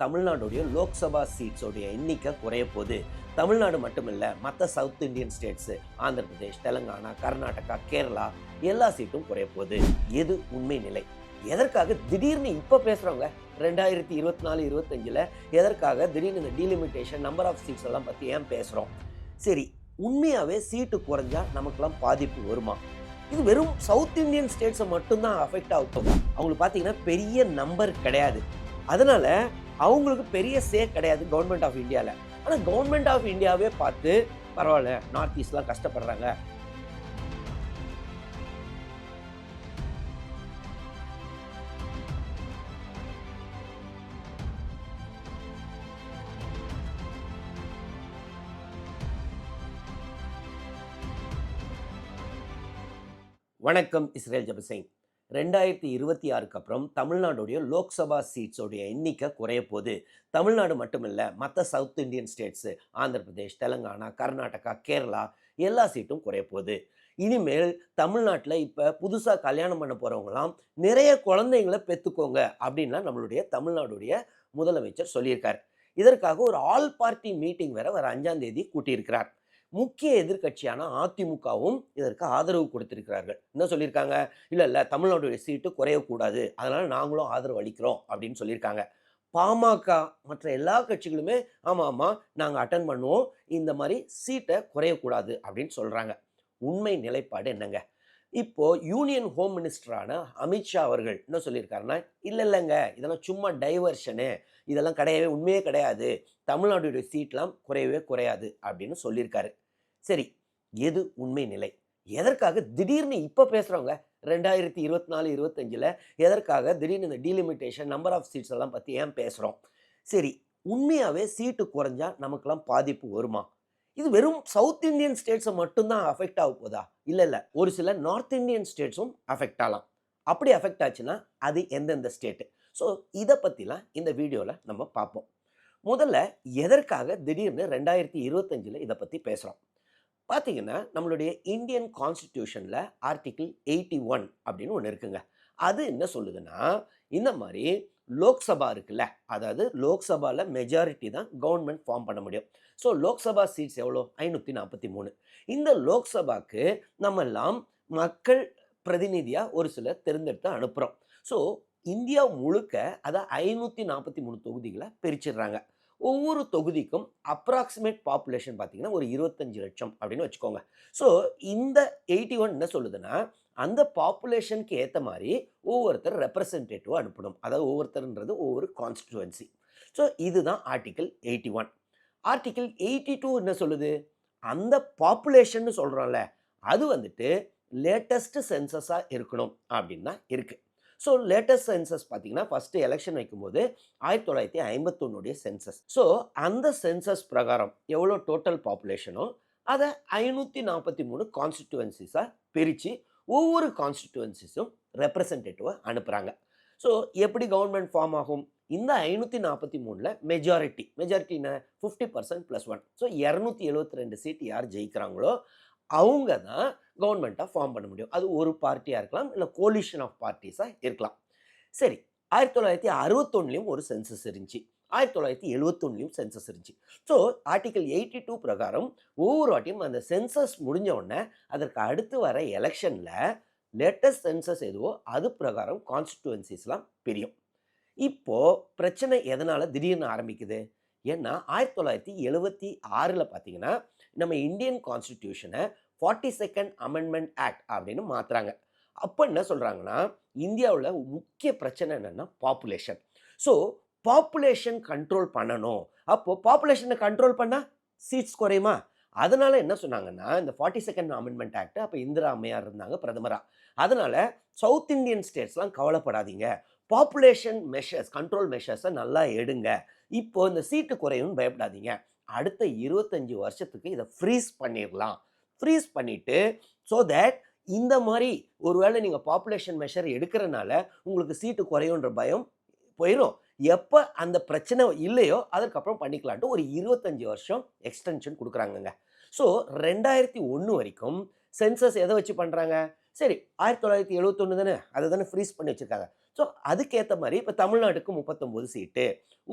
தமிழ்நாடுடைய லோக்சபா சீட்ஸோடைய எண்ணிக்கை குறைய போகுது. தமிழ்நாடு மட்டுமில்ல, மற்ற south Indian States Andhra Pradesh, Telangana, Karnataka, Kerala எல்லா சீட்டும் குறைய போகுது. எது உண்மை நிலை? எதற்காக திடீர்னு இப்போ பேசுகிறவங்க 2024-25 எதற்காக திடீர்னு இந்த டீலிமிட்டேஷன் நம்பர் ஆஃப் சீட்ஸ் எல்லாம் பற்றி ஏன் பேசுகிறோம்? சரி, உண்மையாகவே சீட்டு குறைஞ்சா நமக்குலாம் பாதிப்பு வருமா? இது வெறும் சவுத் இந்தியன் ஸ்டேட்ஸை மட்டும்தான் அஃபெக்ட் ஆகும். அவங்களுக்கு பார்த்தீங்கன்னா பெரிய நம்பர் கிடையாது. அதனால அவங்களுக்கு பெரிய கிடையாது கவர்மெண்ட் ஆஃப் இந்தியாவில். ஆனால் கவர்மெண்ட் ஆஃப் இந்தியாவே பார்த்து பரவாயில்ல, நார்த் ஈஸ்ட்லாம் கஷ்டப்படுறாங்க. வணக்கம், இஸ்ரேல் ஜபசைன். 2026க்கு அப்புறம் தமிழ்நாடுடைய லோக்சபா சீட்ஸோடைய எண்ணிக்கை குறைய போகுது. தமிழ்நாடு மட்டுமில்ல, மற்ற south Indian States Andhra Pradesh, Telangana, Karnataka, Kerala எல்லா சீட்டும் குறைய போகுது. இனிமேல் தமிழ்நாட்டில் இப்போ புதுசாக கல்யாணம் பண்ண போகிறவங்களாம் நிறைய குழந்தைங்களை பெற்றுக்கோங்க அப்படின்லாம் நம்மளுடைய தமிழ்நாடுடைய முதலமைச்சர் சொல்லியிருக்கார். இதற்காக ஒரு ஆல் பார்ட்டி மீட்டிங் வேற வர 5ஆம் தேதி கூட்டியிருக்கிறார். முக்கிய எதிர்கட்சியான அதிமுகவும் இதற்கு ஆதரவு கொடுத்திருக்கிறார்கள். என்ன சொல்லியிருக்காங்க? இல்லை தமிழ்நாடுடைய சீட்டு குறையக்கூடாது, அதனால நாங்களும் ஆதரவு அளிக்கிறோம் அப்படின்னு சொல்லியிருக்காங்க. பாமக மற்ற எல்லா கட்சிகளுமே ஆமாம் நாங்கள் அட்டன் பண்ணுவோம், இந்த மாதிரி சீட்டை குறையக்கூடாது அப்படின்னு சொல்கிறாங்க. உண்மை நிலைப்பாடு என்னங்க? இப்போ யூனியன் ஹோம் மினிஸ்டரான அமித்ஷா அவர்கள் என்ன சொல்லியிருக்காருன்னா, இல்லைங்க இதெல்லாம் சும்மா டைவர்ஷனு, இதெல்லாம் கிடையவே உண்மையே கிடையாது, தமிழ்நாடுடைய சீட்லாம் குறையவே குறையாது அப்படின்னு சொல்லியிருக்காரு. சரி, எது உண்மை நிலை? எதற்காக திடீர்னு இப்போ பேசுகிறவங்க 2024-25 எதற்காக திடீர்னு இந்த டீலிமிட்டேஷன் நம்பர் ஆஃப் சீட்ஸ் எல்லாம் பற்றி ஏன் பேசுகிறோம்? சரி, உண்மையாகவே சீட்டு குறைஞ்சா நமக்கெல்லாம் பாதிப்பு வருமா? இது வெறும் சவுத் இந்தியன் ஸ்டேட்ஸை மட்டும்தான் அஃபெக்ட் ஆக போதா? இல்லை, ஒரு சில நார்த் இந்தியன் ஸ்டேட்ஸும் அஃபெக்ட் ஆகலாம். அப்படி அஃபெக்ட் ஆச்சுன்னா அது எந்தெந்த ஸ்டேட்டு? ஸோ இதை பற்றிலாம் இந்த வீடியோவில் நம்ம பார்ப்போம். முதல்ல எதற்காக திடீர்னு 2025 இதை பற்றி பேசுகிறோம்? பார்த்தீங்கன்னா, நம்மளுடைய இந்தியன் கான்ஸ்டிடியூஷனில் ஆர்டிகிள் 81 அப்படின்னு ஒன்று இருக்குங்க. அது என்ன சொல்லுதுன்னா, இந்த மாதிரி லோக்சபா இருக்குல்ல, அதாவது லோக்சபாவில் மெஜாரிட்டி தான் கவர்மெண்ட் ஃபார்ம் பண்ண முடியும். ஸோ லோக்சபா சீட்ஸ் எவ்வளோ? 543. இந்த லோக்சபாக்கு நம்ம எல்லாம் மக்கள் பிரதிநிதியாக ஒரு சிலர் தேர்ந்தெடுத்து அனுப்புகிறோம். ஸோ இந்தியா முழுக்க அதை 543 தொகுதிகளை பிரிச்சிடுறாங்க. ஒவ்வொரு தொகுதிக்கும் அப்ராக்சிமேட் பாப்புலேஷன் பார்த்தீங்கன்னா ஒரு 25 லட்சம் அப்படின்னு வச்சுக்கோங்க. ஸோ இந்த 81 என்ன சொல்லுதுன்னா, அந்த பாப்புலேஷனுக்கு ஏற்ற மாதிரி ஒவ்வொருத்தர் ரெப்ரசன்டேட்டிவாக அனுப்பணும். அதாவது ஒவ்வொருத்தருன்றது ஒவ்வொரு கான்ஸ்டிடுவன்சி. ஸோ இதுதான் ஆர்டிகிள் 81. ஆர்டிகிள் 82 என்ன சொல்லுது? அந்த பாப்புலேஷன் சொல்கிறோம்ல, அது வந்துட்டு லேட்டஸ்ட் சென்சஸாக இருக்கணும் அப்படின்னு தான் இருக்குது. ஸோ லேட்டஸ்ட் சென்சஸ் பார்த்தீங்கன்னா, ஃபஸ்ட்டு எலெக்ஷன் வைக்கும்போது 1951 சென்சஸ். ஸோ அந்த சென்சஸ் பிரகாரம் எவ்வளோ டோட்டல் பாப்புலேஷனோ அதை 543 கான்ஸ்டிடுவன்சிஸாக பிரித்து ஒவ்வொரு கான்ஸ்டிடுவன்சிஸும் ரெப்ரசன்டேட்டிவாக அனுப்புகிறாங்க. ஸோ எப்படி கவர்மெண்ட் ஃபார்ம் ஆகும்? இந்த 543 மெஜாரிட்டினா 50% + 1. ஸோ 272 சீட் யார் ஜெயிக்கிறாங்களோ அவங்க தான் கவர்மெண்ட்டாக ஃபார்ம் பண்ண முடியும். அது ஒரு பார்ட்டியாக இருக்கலாம், இல்லை கோலிஷன் ஆஃப் பார்ட்டிஸாக இருக்கலாம். சரி, 1961 ஒரு சென்சஸ் இருந்துச்சு, 1971 சென்சஸ் இருந்துச்சு. ஸோ ஆர்டிகிள் 82 பிரகாரம் ஒவ்வொரு வாட்டியும் அந்த சென்சஸ் முடிஞ்ச உடனே அதற்கு அடுத்து வர எலெக்ஷனில் லேட்டஸ்ட் சென்சஸ் எதுவோ அது பிரகாரம் கான்ஸ்டிடுவன்சிஸ்லாம் பிரியும். இப்போது பிரச்சனை எதனால் திடீர்னு ஆரம்பிக்குது? ஏன்னா 1976 பார்த்தீங்கன்னா, நம்ம இந்தியன் கான்ஸ்டிடியூஷனை 42nd அமெண்ட்மெண்ட் ஆக்ட் அப்படின்னு மாற்றுறாங்க. அப்போ என்ன சொல்கிறாங்கன்னா, இந்தியாவில் முக்கிய பிரச்சனை என்னென்னா பாப்புலேஷன். ஸோ பாப்புலேஷன் கண்ட்ரோல் பண்ணணும். அப்போது பாப்புலேஷனை கண்ட்ரோல் பண்ணால் சீட்ஸ் குறையுமா? அதனால் என்ன சொன்னாங்கன்னா, இந்த 42nd அமெண்ட்மெண்ட் ஆக்ட், அப்போ இந்திரா அம்மையார் இருந்தாங்க பிரதமராக. அதனால் சவுத் இந்தியன் ஸ்டேட்ஸ்லாம் கவலைப்படாதீங்க, பாப்புலேஷன் மெஷர்ஸ் கண்ட்ரோல் மெஷர்ஸை நல்லா எடுங்க, இப்போ இந்த சீட்டு குறையும்னு பயப்படாதீங்க, அடுத்த 25 வருஷத்துக்கு இதை ஃப்ரீஸ் பண்ணிடலாம். ஃப்ரீஸ் பண்ணிவிட்டு ஸோ தட் இந்த மாதிரி ஒருவேளை நீங்கள் பாப்புலேஷன் மெஷர் எடுக்கிறனால உங்களுக்கு சீட்டு குறையுன்ற பயம் போயிடும். எப்போ அந்த பிரச்சனை இல்லையோ அதுக்கப்புறம் பண்ணிக்கலான்ட்டு ஒரு 25 வருஷம் எக்ஸ்டென்ஷன் கொடுக்குறாங்கங்க. ஸோ 2001 வரைக்கும் சென்சஸ் எதை வச்சு பண்ணுறாங்க? சரி, 1971 தானே, அதை தானே ஃப்ரீஸ் பண்ணி வச்சுருக்காங்க. ஸோ அதுக்கேற்ற மாதிரி இப்போ தமிழ்நாட்டுக்கு 39 சீட்டு,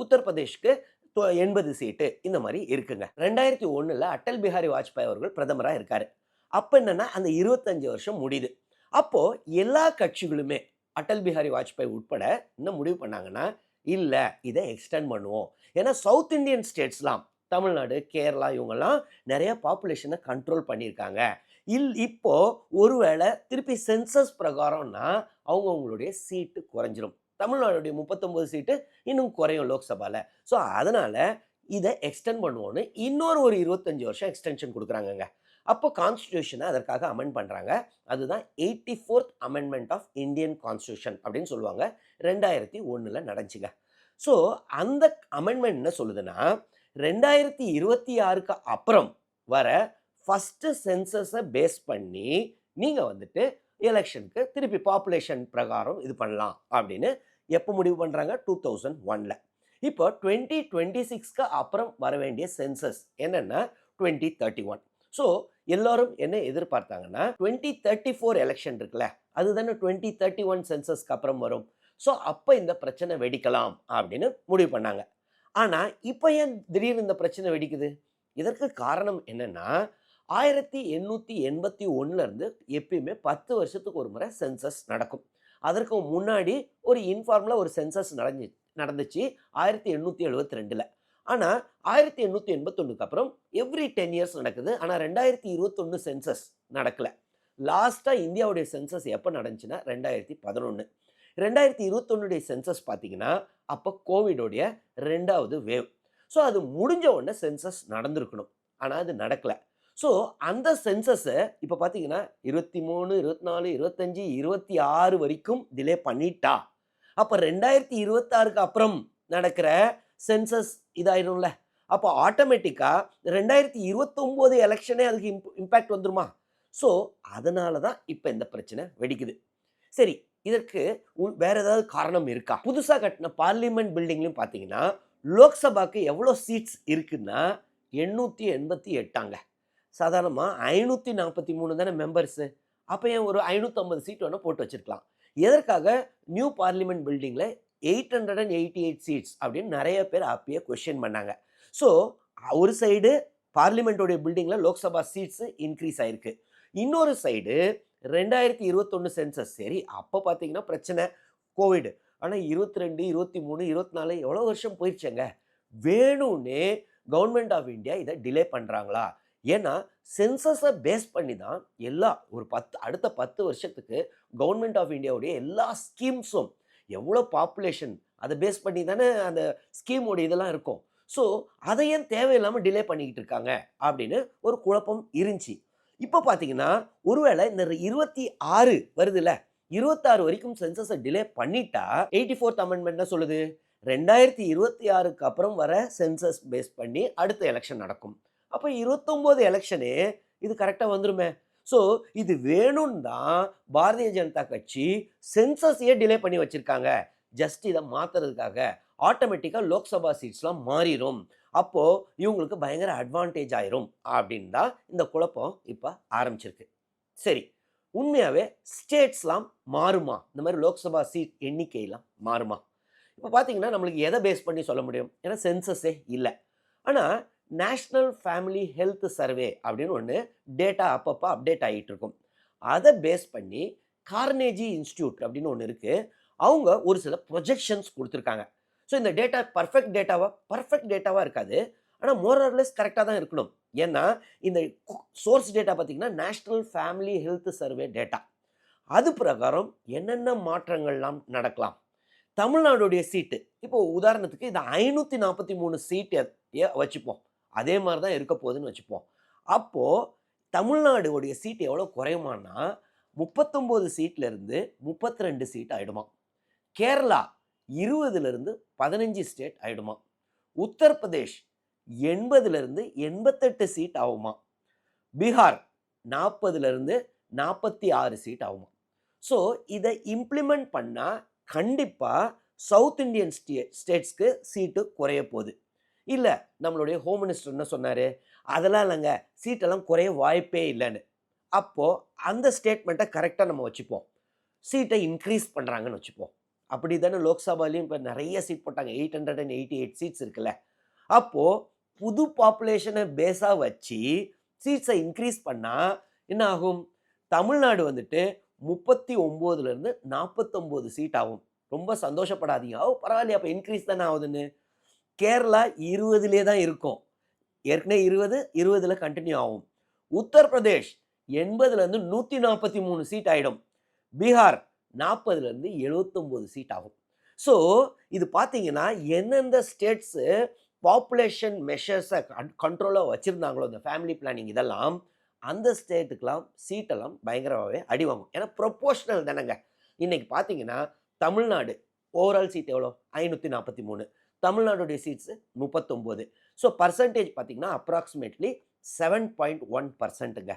உத்தரப்பிரதேஷ்க்கு 80 சீட்டு இந்த மாதிரி இருக்குங்க. 2001ல் அடல் பிஹாரி வாஜ்பாய் அவர்கள் பிரதமராக இருக்காரு. அப்போ என்னன்னா அந்த 25 வருஷம் முடியுது. அப்போ எல்லா கட்சிகளுமே அடல் பிஹாரி வாஜ்பாய் உட்பட என்ன முடிவு பண்ணாங்கன்னா, இல்ல இதை எக்ஸ்டெண்ட் பண்ணுவோம். ஏன்னா சவுத் இந்தியன் ஸ்டேட்ஸ்லாம் தமிழ்நாடு, கேரளா இவங்கெல்லாம் நிறைய பாப்புலேஷனை கண்ட்ரோல் பண்ணியிருக்காங்க. இப்போ ஒருவேளை திருப்பி சென்சஸ் பிரகாரம்னா அவங்களுடைய சீட்டு குறைஞ்சிரும். தமிழ்நாடுடைய 39 சீட்டு இன்னும் குறையும் லோக்சபால. ஸோ அதனால இதை எக்ஸ்டெண்ட் பண்ணுவோன்னு இன்னொரு ஒரு 25 வருஷம் எக்ஸ்டென்ஷன் கொடுக்குறாங்கங்க. அப்போ கான்ஸ்டிடியூஷனை அதற்காக அமெண்ட் பண்ணுறாங்க. அதுதான் 84th amendment of Indian constitution அப்படின்னு சொல்லுவாங்க. 2001ல் நடந்துச்சுங்க. ஸோ அந்த அமெண்ட்மெண்ட் என்ன சொல்லுதுன்னா, 2026க்கு அப்புறம் வர ஃபஸ்ட்டு சென்சஸை பேஸ் பண்ணி நீங்கள் வந்துட்டு எலெக்ஷனுக்கு திருப்பி பாப்புலேஷன் பிரகாரம் இது பண்ணலாம் அப்படின்னு எப்போ முடிவு பண்ணுறாங்க? 2001ல். இப்போ 2026க்கு அப்புறம் வர வேண்டிய சென்சஸ் என்னென்னா 2031. ஸோ எல்லாரும் என்ன எதிர்பார்த்தாங்கன்னா 2034 எலெக்ஷன் இருக்குல்ல, அதுதானே 2031 சென்சஸ்க்கு அப்புறம் வரும். ஸோ அப்போ இந்த பிரச்சனை வெடிக்கலாம் அப்படின்னு முடிவு பண்ணாங்க. ஆனால் இப்போ ஏன் திடீர்னு இந்த பிரச்சனை வெடிக்குது? இதற்கு காரணம் என்னன்னா, 1881லேருந்து எப்பயுமே 10 வருஷத்துக்கு ஒரு முறை சென்சஸ் நடக்கும். அதற்கு முன்னாடி ஒரு இன்ஃபார்மலாக ஒரு சென்சஸ் நடந்துச்சு 1872ல். ஆனால் 1881க்கு அப்புறம் எவ்ரி 10 இயர்ஸ் நடக்குது. ஆனால் 2021 சென்சஸ் நடக்கலை. லாஸ்ட்டாக இந்தியாவுடைய சென்சஸ் எப்போ நடந்துச்சுன்னா 2011. 2021 சென்சஸ் பார்த்தீங்கன்னா அப்போ கோவிடோடைய 2வது வேவ். ஸோ அது முடிஞ்ச உடனே சென்சஸ் நடந்திருக்கணும். ஆனால் அது நடக்கலை. ஸோ அந்த சென்சஸை இப்போ பார்த்தீங்கன்னா 23, 24, 25, 26 வரைக்கும் டிலே பண்ணிட்டா, அப்போ 2026க்கு அப்புறம் நடக்கிற சென்சஸ் இதாயிரும்ல. அப்போ ஆட்டோமேட்டிக்காக 2029 எலெக்ஷனே அதுக்கு இம்பேக்ட் வந்துருமா? ஸோ அதனால தான் இப்போ இந்த பிரச்சனை வெடிக்குது. சரி, இதற்கு வேற ஏதாவது காரணம் இருக்கா? புதுசாக கட்டின பார்லிமெண்ட் பில்டிங்லையும் பார்த்தீங்கன்னா லோக்சபாக்கு எவ்வளோ சீட்ஸ் இருக்குன்னா 888. சாதாரணமாக 543 தானே மெம்பர்ஸு. அப்போ ஏன் ஒரு 550 சீட் வேணால் போட்டு வச்சுருக்கலாம். எதற்காக நியூ பார்லிமெண்ட் பில்டிங்கில் 888 சீட்ஸ் அப்படின்னு நிறைய பேர் அப்பயே கொஸ்டின் பண்ணாங்க. ஸோ ஒரு சைடு பார்லிமெண்ட்டோடைய பில்டிங்கில் லோக்சபா சீட்ஸு இன்க்ரீஸ் ஆகிருக்கு. இன்னொரு சைடு 2021 சென்சஸ். சரி, அப்போ பார்த்தீங்கன்னா பிரச்சனை கோவிட். ஆனால் 22, 23, 24 எவ்வளோ வருஷம் போயிடுச்சேங்க. வேணும்னே கவர்மெண்ட் ஆஃப் இந்தியா இதை டிலே பண்ணுறாங்களா? ஏன்னா சென்சஸை பேஸ் பண்ணி தான் ஒரு அடுத்த 10 வருஷத்துக்கு கவர்மெண்ட் ஆஃப் இந்தியாவுடைய எல்லா ஸ்கீம்ஸும் எவ்வளோ பாப்புலேஷன் அதை பேஸ் பண்ணி தானே அந்த ஸ்கீமோட இதெல்லாம் இருக்கும். ஸோ அதை ஏன் தேவையில்லாமல் டிலே பண்ணிக்கிட்டு இருக்காங்க அப்படின்னு ஒரு குழப்பம் இருந்துச்சு. இப்போ பார்த்தீங்கன்னா ஒருவேளை இந்த 26 வருதுல்ல, 26 வரைக்கும் சென்சஸை டிலே பண்ணிட்டா 84th அமெண்ட்மெண்ட் என்ன சொல்லுது? 2026க்கு அப்புறம் வர சென்சஸ் பேஸ் பண்ணி அடுத்த எலெக்ஷன் நடக்கும். அப்போ 29 எலெக்ஷனே இது கரெக்டாக வந்துருமே. ஸோ இது வேணும்னு தான் பாரதிய ஜனதா கட்சி சென்சஸையே டிலே பண்ணி வச்சுருக்காங்க. ஜஸ்ட் இதை மாற்றுறதுக்காக. ஆட்டோமேட்டிக்காக லோக்சபா சீட்ஸ்லாம் மாறிடும். அப்போது இவங்களுக்கு பயங்கர அட்வான்டேஜ் ஆயிரும் அப்படின்னு தான் இந்த குழப்பம் இப்போ ஆரம்பிச்சிருக்கு. சரி, உண்மையாகவே ஸ்டேட்ஸ்லாம் மாறுமா? இந்த மாதிரி லோக்சபா சீட் எண்ணிக்கையெல்லாம் மாறுமா? இப்போ பார்த்தீங்கன்னா நம்மளுக்கு எதை பேஸ் பண்ணி சொல்ல முடியும்? ஏன்னா சென்சஸே இல்லை. ஆனால் நேஷ்னல் ஃபேமிலி ஹெல்த் சர்வே அப்படின்னு ஒன்று டேட்டா அப்பப்போ அப்டேட் ஆகிட்டு இருக்கும். அதை பேஸ் பண்ணி கார்னேஜி இன்ஸ்டியூட் அப்படின்னு ஒன்று இருக்குது. அவங்க ஒரு சில ப்ரொஜெக்ஷன்ஸ் கொடுத்துருக்காங்க. ஸோ இந்த டேட்டா பர்ஃபெக்ட் டேட்டாவாக இருக்காது. ஆனால் மோரர்லெஸ் கரெக்டாக தான் இருக்கணும். ஏன்னா இந்த சோர்ஸ் டேட்டா பார்த்தீங்கன்னா national family health survey data. அது பிரகாரம் என்னென்ன மாற்றங்கள்லாம் நடக்கலாம். தமிழ்நாடுடைய சீட்டு இப்போ உதாரணத்துக்கு இந்த 543 சீட்டை வச்சுப்போம். அதே மாதிரி தான் இருக்க போகுதுன்னு வச்சுப்போம். அப்போது தமிழ்நாடுடைய சீட்டு எவ்வளோ குறையுமானா 39 சீட்லேருந்து 32 சீட் ஆகிடுமா. கேரளா 20லேருந்து 15 ஸ்டேட் ஆகிடுமா. உத்தரப்பிரதேஷ் 80லேருந்து 88 சீட் ஆகுமா. பீகார் 40லேருந்து 46 சீட் ஆகுமா. ஸோ இதை இம்ப்ளிமெண்ட் பண்ணால் கண்டிப்பாக சவுத் இந்தியன் ஸ்டேட்ஸ்க்கு சீட்டு குறைய போகுது. இல்லை, நம்மளுடைய ஹோம் மினிஸ்டர் என்ன சொன்னார்? அதெல்லாம் இல்லைங்க, சீட்டெல்லாம் குறைய வாய்ப்பே இல்லைன்னு. அப்போது அந்த ஸ்டேட்மெண்ட்டை கரெக்டாக நம்ம வச்சுப்போம். சீட்டை இன்க்ரீஸ் பண்ணுறாங்கன்னு வச்சுப்போம். அப்படி தானே லோக்சபாலையும் இப்போ நிறைய சீட் போட்டாங்க. 888 சீட்ஸ் இருக்குல்ல. அப்போ புது பாப்புலேஷனை பேஸாக வச்சு சீட்ஸை இன்க்ரீஸ் பண்ணால் என்ன ஆகும்? தமிழ்நாடு வந்துட்டு 39லேருந்து 49 சீட் ஆகும். ரொம்ப சந்தோஷப்படாதீங்க. பரவாயில்லையா, அப்போ இன்க்ரீஸ் தானே ஆகுதுன்னு. கேரளா 20லே தான் இருக்கும். ஏற்கனவே 20ல் கண்டினியூ ஆகும். உத்தரப்பிரதேஷ் 80லேருந்து 143 சீட் ஆகிடும். பீகார் 40லேருந்து 79 சீட் ஆகும். ஸோ இது பார்த்தீங்கன்னா எந்தெந்த ஸ்டேட்ஸு பாப்புலேஷன் மெஷர்ஸை கண்ட்ரோலாக வச்சுருந்தாங்களோ, இந்த ஃபேமிலி பிளானிங் இதெல்லாம், அந்த ஸ்டேட்டுக்கெலாம் சீட்டெல்லாம் பயங்கரமாகவே அடி வாங்கும். ஏன்னா ப்ரொப்போர்ஷனல் தானேங்க. இன்றைக்கி பார்த்தீங்கன்னா தமிழ்நாடு ஓவரால் சீட் எவ்வளோ? 543. தமிழ்நாடுடைய சீட்ஸு 39. ஸோ பர்சன்டேஜ் பார்த்தீங்கன்னா அப்ராக்சிமேட்லி 7.1%ங்க.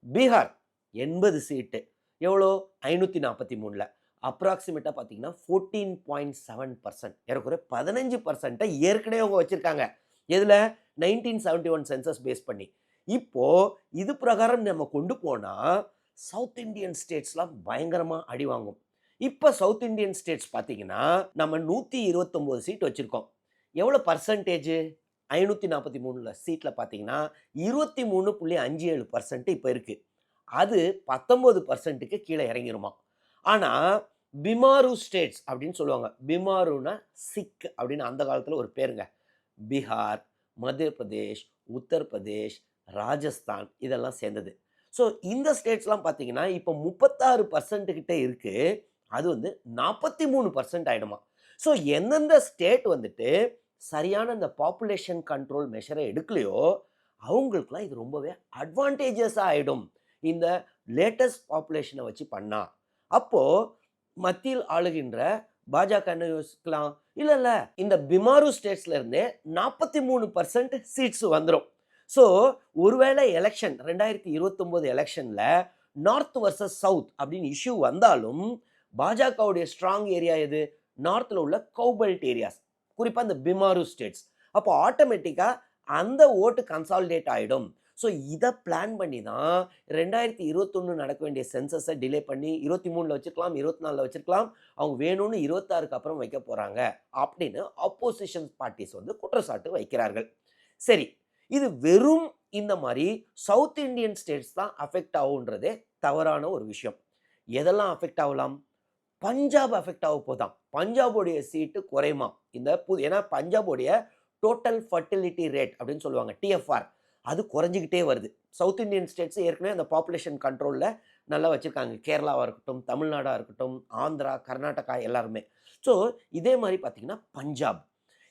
பீகார் 80 சீட்டு எவ்வளோ? 543ல் அப்ராக்சிமேட்டாக பார்த்தீங்கன்னா 14.7%. ஏறக்குறைய 15% ஏற்கனவே அவங்க வச்சுருக்காங்க. எதில்? 1971 சென்சஸ் பேஸ் பண்ணி. இப்போது இது பிரகாரம் நம்ம கொண்டு போனால் சவுத் இண்டியன் ஸ்டேட்ஸ்லாம் பயங்கரமாக அடி வாங்கும். இப்போ சவுத் இண்டியன் ஸ்டேட்ஸ் பார்த்தீங்கன்னா நம்ம 129 சீட் வச்சுருக்கோம். எவ்வளோ பர்சன்டேஜு? 543 சீட்டில் பார்த்தீங்கன்னா 23.57% இப்போ இருக்குது. அது 19%க்கு கீழே இறங்கிருமா. ஆனால் பிமாரு ஸ்டேட்ஸ் அப்படின்னு சொல்லுவாங்க. பிமாருனா சிக் அப்படின்னு அந்த காலத்தில் ஒரு பேருங்க. பீகார், மத்திய பிரதேஷ், உத்தரப்பிரதேஷ், ராஜஸ்தான் இதெல்லாம் சேர்ந்தது. ஸோ இந்த ஸ்டேட்ஸ்லாம் பார்த்தீங்கன்னா இப்போ 36% கிட்டே இருக்குது. அது வந்து 43% ஆகிடுமா. ஸோ எந்தெந்த ஸ்டேட் வந்துட்டு சரியான இந்த பாப்புலேஷன் கண்ட்ரோல் மெஷரை எடுக்கலையோ அவங்களுக்குலாம் இது ரொம்பவே அட்வான்டேஜஸாக ஆகிடும் இந்த லேட்டஸ்ட் பாப்புலேஷனை வச்சு பண்ணால். அப்போது மத்தியில் ஆளுகின்ற பாஜக என்ன யோசிக்கலாம்? இல்லை இந்த பிமாரு ஸ்டேட்ஸ்லேருந்தே 43% சீட்ஸ் வந்துடும். ஸோ ஒருவேளை எலெக்ஷன் 2029 எலெக்ஷனில் நார்த் வர்சஸ் சவுத் அப்படின்னு இஷ்யூ வந்தாலும் பாஜகவுடைய ஸ்ட்ராங் ஏரியா எது? நார்த்தில் உள்ள கவுபெல்ட் ஏரியாஸ், குறிப்பாக இந்த பிமாரு ஸ்டேட்ஸ். அப்போ ஆட்டோமேட்டிக்காக அந்த ஓட்டு கன்சாலிடேட் ஆகிடும். ஸோ இதை பிளான் பண்ணி தான் 2021 நடக்க வேண்டிய சென்சஸை டிலே பண்ணி 23ல் வச்சுருக்கலாம், 24ல் வச்சுருக்கலாம், அவங்க வேணும்னு 26க்கு அப்புறம் வைக்க போகிறாங்க அப்படின்னு ஆப்போசிஷன் பார்ட்டிஸ் வந்து குற்றச்சாட்டு வைக்கிறார்கள். சரி, இது வெறும் இந்த மாதிரி சவுத் இண்டியன் ஸ்டேட்ஸ் தான் அஃபெக்ட் ஆகுன்றதே தவறான ஒரு விஷயம். எதெல்லாம் அஃபெக்ட் ஆகலாம்? பஞ்சாப் அஃபெக்ட் ஆக போதான். பஞ்சாபுடைய சீட்டு குறையுமா இந்த ஏன்னா பஞ்சாபுடைய டோட்டல் ஃபர்டிலிட்டி ரேட் அப்படின்னு சொல்லுவாங்க, டிஎஃப்ஆர், அது குறைஞ்சிக்கிட்டே வருது. சவுத் இண்டியன் ஸ்டேட்ஸ் ஏற்கனவே அந்த பாப்புலேஷன் கண்ட்ரோலில் நல்லா வச்சுருக்காங்க. கேரளாவாக இருக்கட்டும், தமிழ்நாடாக இருக்கட்டும், ஆந்திரா, கர்நாடகா எல்லாருமே. ஸோ இதே மாதிரி பார்த்தீங்கன்னா பஞ்சாப்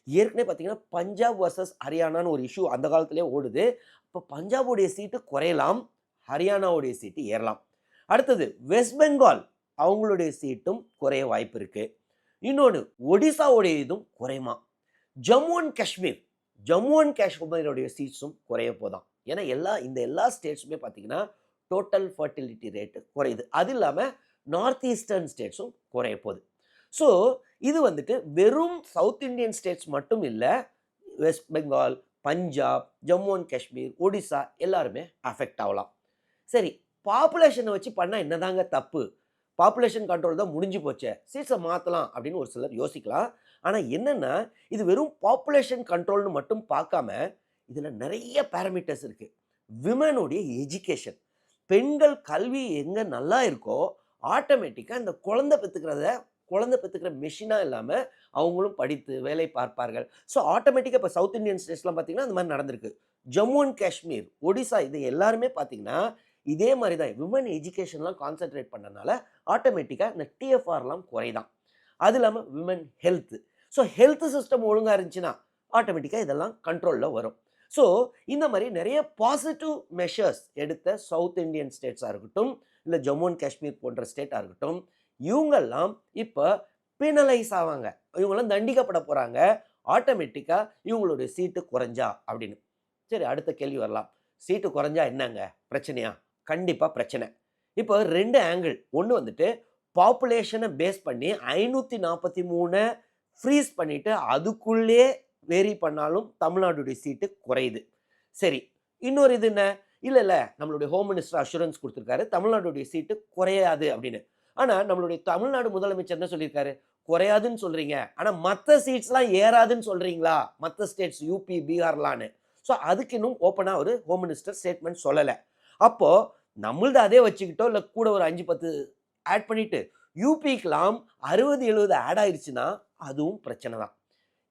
ஏற்கனவே பார்த்தீங்கன்னா பஞ்சாப் வர்சஸ் ஹரியானான்னு ஒரு இஷ்யூ அந்த காலத்திலே ஓடுது. இப்போ பஞ்சாபுடைய சீட்டு குறையலாம், ஹரியானாவுடைய சீட்டு ஏறலாம். அடுத்தது வெஸ்ட் பெங்கால், அவங்களுடைய சீட்டும் குறைய வாய்ப்பு இருக்குது. இன்னொன்று ஒடிசாவுடைய இதுவும் குறையுமா. ஜம்மு அண்ட் காஷ்மீருடைய சீட்ஸும் குறைய போதான். ஏன்னா எல்லா ஸ்டேட்ஸுமே பார்த்தீங்கன்னா டோட்டல் ஃபர்டிலிட்டி ரேட்டு குறையுது. அது இல்லாமல் நார்த் ஈஸ்டர்ன் ஸ்டேட்ஸும் குறைய போகுது. ஸோ இது வந்துட்டு வெறும் சவுத் இண்டியன் ஸ்டேட்ஸ் மட்டும் இல்லை, வெஸ்ட் பெங்கால், பஞ்சாப், ஜம்மு அண்ட் காஷ்மீர், ஒடிசா எல்லாருமே அஃபெக்ட் ஆகலாம். சரி, பாப்புலேஷனை வச்சு பண்ணால் என்னதாங்க தப்பு? பாப்புலேஷன் கண்ட்ரோல் தான் முடிஞ்சு போச்சே, சீட்ஸை மாற்றலாம் அப்படின்னு ஒரு சிலர் யோசிக்கலாம். ஆனால் என்னென்னா இது வெறும் பாப்புலேஷன் கண்ட்ரோல்னு மட்டும் பார்க்காம இதில் நிறைய பேராமீட்டர்ஸ் இருக்குது. விமனுடைய எஜுகேஷன், பெண்கள் கல்வி எங்கே நல்லா இருக்கோ ஆட்டோமேட்டிக்காக இந்த குழந்தை பெற்றுக்கிற மெஷினாக இல்லாமல் அவங்களும் படித்து வேலை பார்ப்பார்கள். ஸோ ஆட்டோமேட்டிக்காக இப்போ சவுத் இண்டியன் ஸ்டேட்ஸ்லாம் பார்த்திங்கன்னா அந்த மாதிரி நடந்திருக்கு. ஜம்மு அண்ட் காஷ்மீர், ஒடிசா இது எல்லாருமே பார்த்திங்கன்னா இதே மாதிரி தான் விமன் எஜுகேஷன்லாம் கான்சென்ட்ரேட் பண்ணனால ஆட்டோமேட்டிக்காக இந்த டிஎஃப்ஆர்லாம் குறைதான். அது இல்லாமல் women health, so health system ஒழுங்காக இருந்துச்சுன்னா ஆட்டோமேட்டிக்காக இதெல்லாம் கண்ட்ரோலில் வரும். ஸோ இந்த மாதிரி நிறைய பாசிட்டிவ் மெஷர்ஸ் எடுத்த சவுத் இண்டியன் ஸ்டேட்ஸாக இருக்கட்டும், இல்லை ஜம்மு அண்ட் காஷ்மீர் போன்ற ஸ்டேட்டாக இருக்கட்டும், இவங்கெல்லாம் இப்போ பீனலைஸ் ஆவாங்க, இவங்கெல்லாம் தண்டிக்கப்பட போகிறாங்க ஆட்டோமேட்டிக்காக இவங்களுடைய சீட்டு குறைஞ்சா அப்படின்னு. சரி, அடுத்த கேள்வி வரலாம், சீட்டு குறைஞ்சா என்னங்க பிரச்சனையா? கண்டிப்பாக பிரச்சனை. இப்போ 2 ஆங்கிள். ஒன்று வந்துட்டு பாப்புலேஷனை பேஸ் பண்ணி 543 ஃப்ரீஸ் பண்ணிவிட்டு அதுக்குள்ளே வேரி பண்ணாலும் தமிழ்நாடுடைய சீட்டு குறையுது. சரி, இன்னொரு இது என்ன? இல்லை நம்மளுடைய ஹோம் மினிஸ்டர் அஷூரன்ஸ் கொடுத்துருக்காரு தமிழ்நாடுடைய சீட்டு குறையாது அப்படின்னு. ஆனால் நம்மளுடைய தமிழ்நாடு முதலமைச்சர் என்ன சொல்லியிருக்காரு? குறையாதுன்னு சொல்றீங்க. ஆனா மத்த சீட்ஸ்லாம் ஏறாதுன்னு சொல்றீங்களா? மத்த ஸ்டேட்ஸ் யூபி, பீகார்லான்னு. ஸோ அதுக்கு இன்னும் ஓப்பனா ஒரு ஹோம் மினிஸ்டர் ஸ்டேட்மெண்ட் சொல்லல. அப்போ நம்மள்து அதே வச்சுக்கிட்டோ, இல்ல கூட ஒரு 5, 10 ஆட் பண்ணிட்டு யூபிக்கலாம் 60, 70 ஆட் ஆயிருச்சுன்னா, அதுவும் பிரச்சனை தான்.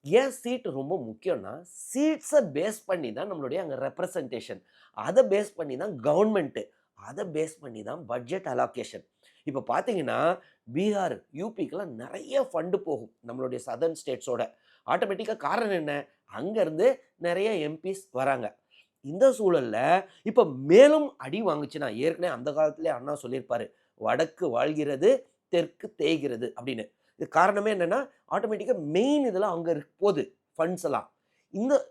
ஏன் சீட் ரொம்ப முக்கியம்னா, சீட்ஸ பேஸ் பண்ணி தான் நம்மளுடைய அங்க ரெப்ரசன்டேஷன். அத பேஸ் பண்ணி தான் கவர்ன்மென்ட். அத பேஸ் பண்ணி தான் பட்ஜெட் அலோகேஷன். இப்ப பார்த்தீங்கன்னா, பீகார், யூபிக்குலாம் நெறைய ஃபண்ட் போகும். நம்மளுடைய சதர்ன் ஸ்டேட்ஸோட. ஆட்டோமேட்டிக்கா காரணம் என்ன? அங்கருந்து நெறைய எம்பிஸ் வராங்க. இந்த சூழல்ல இப்ப மேலும் அடி வாங்குச்சுன்னா, ஏற்கனவே அந்த காலத்திலேயே அண்ணா சொல்லியிருப்பாரு. "வடக்கு வாழ்கிறது, தெற்கு தேய்கிறது" அப்படின்னு. இதுக்கு காரணமே என்னன்னா, ஆட்டோமேட்டிக்கா மெயின் இதெல்லாம் அங்க போது ஃபண்ட்ஸ் எல்லாம்.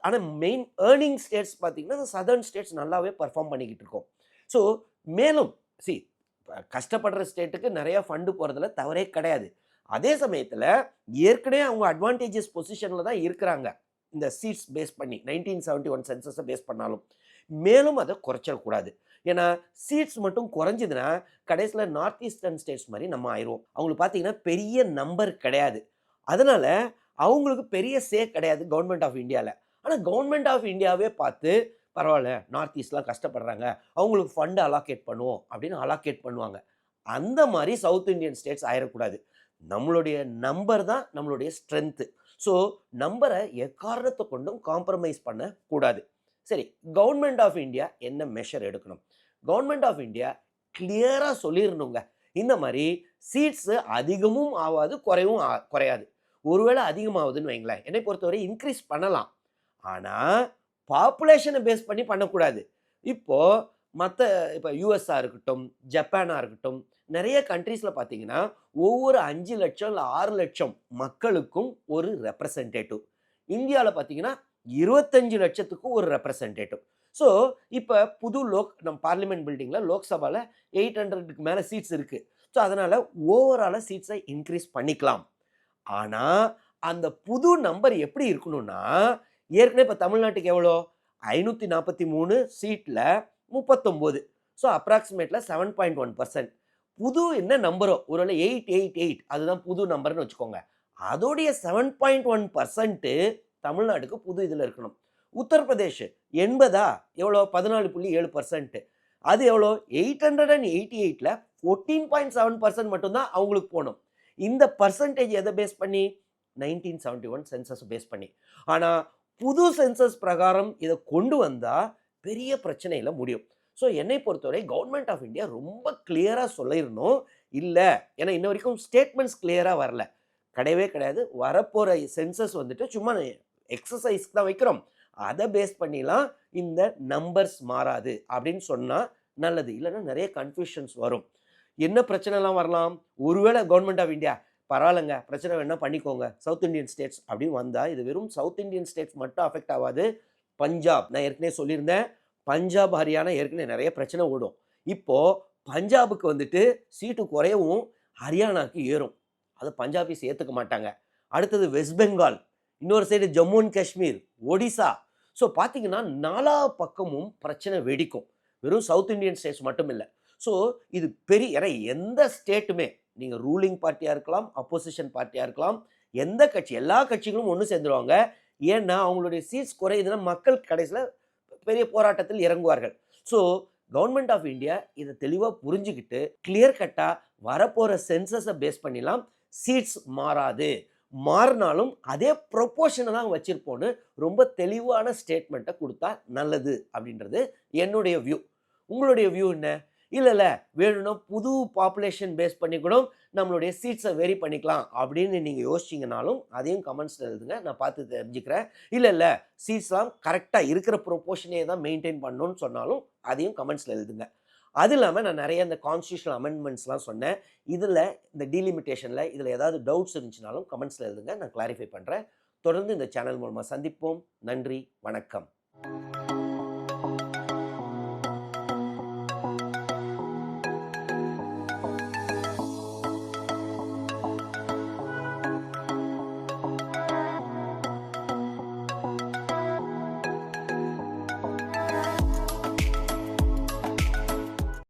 ஆனா மெயின் ஏர்னிங் ஸ்டேட்ஸ் பார்த்தீங்கன்னா, சதர்ன் ஸ்டேட்ஸ் நல்லாவே பெர்ஃபார்ம் பண்ணிக்கிட்டு இருக்கோம். ஸோ மேலும் சி கஷ்டப்படுற ஸ்டேட்டுக்கு நெறைய ஃபண்ட் போறதுல தவறே கிடையாது. அதே சமயத்துல ஏற்கனவே அவங்க அட்வான்டேஜஸ் பொசிஷன்ல தான் இருக்கிறாங்க. இந்த சீட்ஸ் பேஸ் பண்ணி 1971 சென்சஸ பேஸ் பண்ணாலும். மேலும் அத குறைச்சிடக்கூடாது. ஏன்னா சீட்ஸ் மட்டும் குறைஞ்சதுன்னா, கடைசில நார்த் ஈஸ்டர்ன் ஸ்டேட்ஸ் மாரி நம்ம ஆயிருவோம். அவங்களுக்கு பார்த்தீங்கன்னா, பெரிய நம்பர் கிடையாது. அதனால அவங்களுக்கு பெரிய கிடையாது கவர்ன்மென்ட் ஆஃப் இந்தியால. ஆனா கவர்ன்மென்ட் ஆஃப் இந்தியாவே பார்த்து, பரவால்ல நார்த் ஈஸ்ட்லாம் கஷ்டப்படுறாங்க. அவங்களுக்கு ஃபண்ட் அலோகேட் பண்ணுவோம் அப்படின்னு அலோகேட் பண்ணுவாங்க. அந்த மாரி சவுத் இந்தியன் ஸ்டேட்ஸ் ஆயிறக்கூடாது. நம்மளுடைய நம்பர் தான் நம்மளுடைய ஸ்ட்ரென்த். ஸோ நம்பர எக்காரணத்த கொண்டும் காம்ப்ரமைஸ் பண்ணக்கூடாது. சரி, கவர்ன்மென்ட் ஆஃப் இந்தியா என்ன மெஷர் எடுக்கணும்? கவர்ன்மென்ட் ஆஃப் இந்தியா கிளியரா சொல்லிரணுங்க. இந்த மாரி சீட்ஸ் அதிகமும் ஆவாது, குறையாது. ஒருவேளை அதிகமாகுதுன்னு வைங்களேன், என்னை பொறுத்தவரை இன்கிரீஸ் பண்ணலாம். ஆனா, பாப்புலேஷன பேஸ் பண்ணி பண்ணக்கூடாது. இப்போ மத்த இப்ப யுஎஸ்ஸா இருக்கட்டும், ஜப்பானா இருக்கட்டும், நெறைய கண்ட்ரீஸ்ல பார்த்தீங்கன்னா, ஒவ்வொரு 5,00,000 இல்ல 6,00,000 மக்களுக்கும் ஒரு ரெப்ரசன்டேட்டிவ். இந்தியால பார்த்தீங்கன்னா, 25,00,000க்கு ஒரு ரெப்ரசன்டேட்டிவ். ஸோ, இப்ப புது நம்ம பார்லிமென்ட் பில்டிங்ல லோக்சபால 800க்கு மேல சீட்ஸ் இருக்கு. ஸோ, அதனால ஓவராலா சீட்ஸ இன்கிரீஸ் பண்ணிக்கலாம். ஆனா, அந்த புது நம்பர் எப்படி இருக்கணும்னா, ஏற்கனவே இப்ப தமிழ்நாட்டுக்கு எவ்வளோ? 543 சீட்ல 39. ஸோ, அப்ராக்ஸிமேட்ல 7.1%. புது என்ன நம்பரோ, ஒருவேளை 888 அதுதான் புது நம்பர்ன்னு வச்சுக்கோங்க. அதோடைய 7.1% தமிழ்நாடுக்கு புது இதுல இருக்கணும். உத்தரப்பிரதேஷ் 80 எவ்வளோ? 14.7%. அது எவ்வளோ? 888ல 14.7% மட்டும் தான் அவங்களுக்கு போணும். இந்த பெர்சன்டேஜ் எத பேஸ் பண்ணி? 1971 சென்சஸ் பேஸ் பண்ணி. ஆனா, புது சென்சஸ் பிரகாரம் இத கொண்டு வந்தா பெரிய பிரச்சனையில முடியும். ஸோ என்னை பொறுத்தவரை கவர்ன்மென்ட் ஆஃப் இந்தியா ரொம்ப கிளியரா சொல்லிரணும். இல்ல, ஏன்னா இன்ன வரைக்கும் ஸ்டேட்மெண்ட்ஸ் கிளியரா வரல. கிடையவே கிடையாது. வரப்போற சென்சஸ் வந்துட்டு சும்மா எக்ஸர்சைஸ்க்கு தான் வைக்கிறோம். அத பேஸ் பண்ணிலாம் இந்த நம்பர்ஸ் மாறாது அப்படின்னு சொன்னா நல்லது. இல்லன்னா நெறைய கன்ஃப்யூஷன்ஸ் வரும். என்ன பிரச்சனைலாம் வரலாம்? ஒருவேளை கவர்ன்மென்ட் ஆஃப் இந்தியா பரவாயில்லங்க, பிரச்சனை வேணா பண்ணிக்கோங்க. சவுத் இந்தியன் ஸ்டேட்ஸ் அப்படின்னு வந்தா, இது வெறும் சவுத் இந்தியன் ஸ்டேட்ஸ் மட்டும் அஃபெக்ட் ஆவாது. பஞ்சாப் நான் ஏற்கனவே சொல்லியிருந்தேன். பஞ்சாப், ஹரியானா ஏற்கனவே நெறைய பிரச்சனை ஓடும். இப்போ பஞ்சாபுக்கு வந்துட்டு சீட்டு குறையவும், ஹரியானாக்கு ஏறும். அத பஞ்சாபிஸ் ஏத்துக்க மாட்டாங்க. அடுத்தது வெஸ்ட் பெங்கால், இன்னொரு side Jammu and Kashmir, Odisha. So பார்த்தீங்கன்னா, நாலா பக்கமும் பிரச்சனை வெடிக்கும். வெறும் சவுத் இந்தியன் ஸ்டேட்ஸ் மட்டும் இல்ல. ஸோ இது ஏன்னா எந்த ஸ்டேட்டுமே நீங்க ரூலிங் பார்ட்டியா இருக்கலாம், அப்போசிஷன் பார்ட்டியா இருக்கலாம், எந்த கட்சி எல்லா கட்சிகளும் ஒண்ணு சேர்ந்துருவாங்க. ஏன்னா, அவங்களுடைய சீட்ஸ் குறையுதுன்னா மக்கள் கடைசில பெரிய போராட்டத்தில் இறங்குவார்கள். ஸோ கவர்ன்மென்ட் ஆஃப் இந்தியா இத தெளிவா புரிஞ்சுகிட்டு, கிளியர் கட்டா வரப்போற சென்சஸ பேஸ் பண்ணிலாம் சீட்ஸ் மாறாது. மாறுனாலும் அதே ப்ரொபோர்ஷன தான் வச்சிருப்போம்னு ரொம்ப தெளிவான ஸ்டேட்மெண்ட்ட குடுத்தா நல்லது அப்படின்றது என்னுடைய வியூ. உங்களுடைய வியூ என்ன? இல்ல வேணும்னா புது பாப்புலேஷன் பேஸ் பண்ணி கூட நம்மளுடைய சீட்ஸை வெரி பண்ணிக்கலாம் அப்படின்னு நீங்க யோசிச்சீங்கனாலும் அதையும் கமெண்ட்ஸ்ல எழுதுங்க, நான் பார்த்து தெரிஞ்சுக்கிறேன். இல்ல சீட்ஸ்லாம் கரெக்டா இருக்கிற ப்ரொபோர்ஷனே தான் மெயின்டைன் பண்ணணும்னு சொன்னாலும் அதையும் கமெண்ட்ஸ்ல எழுதுங்க. அது இல்லாம நான் நிறைய இந்த கான்ஸ்டிடியூஷனல் அமெண்ட்மெண்ட்ஸ்லாம் சொன்னேன். இதுல இந்த டீலிமிட்டேஷன்ல இதுல ஏதாவது டவுட்ஸ் இருந்துச்சுனாலும் கமெண்ட்ஸ்ல எழுதுங்க, நான் கிளாரிஃபை பண்றேன். தொடர்ந்து இந்த சேனல் மூலமா சந்திப்போம். நன்றி, வணக்கம்.